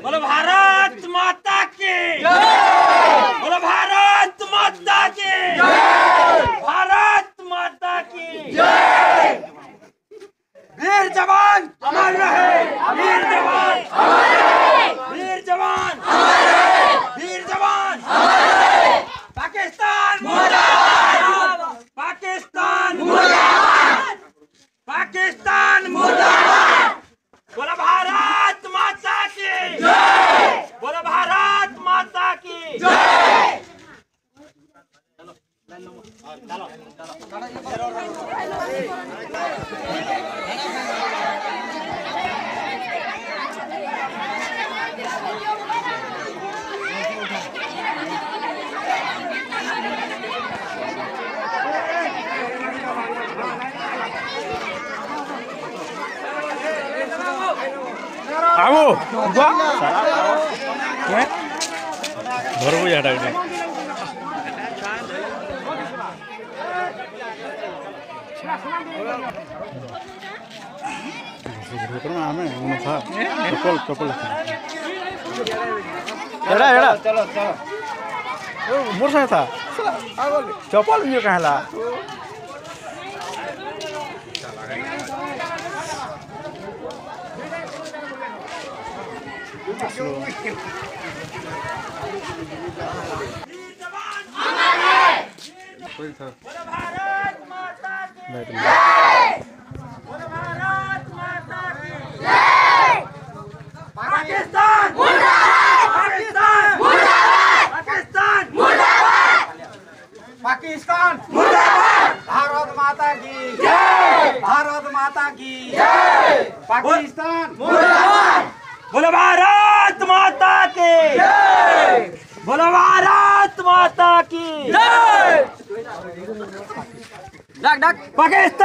बोलो भारत माता की बोलो भारत माता की भारत माता की वीर जवान अमर रहे वीर जवान अमर रहे वीर जवान अमर रहे वीर जवान अमर रहे पाकिस्तान मुर्दाबाद पाकिस्तान मुर्दाबाद पाकिस्तान मुर्दाबाद बोलो भारत माता की जय बोलो भारत माता की जय Kamu, gua, baru punya ada ini. चलो चलो मोर से था चप्पल भी कहला भारत माता की जय बोलो भारत माता की जय पाकिस्तान मुर्दाबाद पाकिस्तान मुर्दाबाद पाकिस्तान मुर्दाबाद पाकिस्तान मुर्दाबाद भारत माता की जय भारत माता की जय पाकिस्तान मुर्दाबाद बोलो भारत माता की जय बोलो भारत माता की जय डक डक पाकिस्तान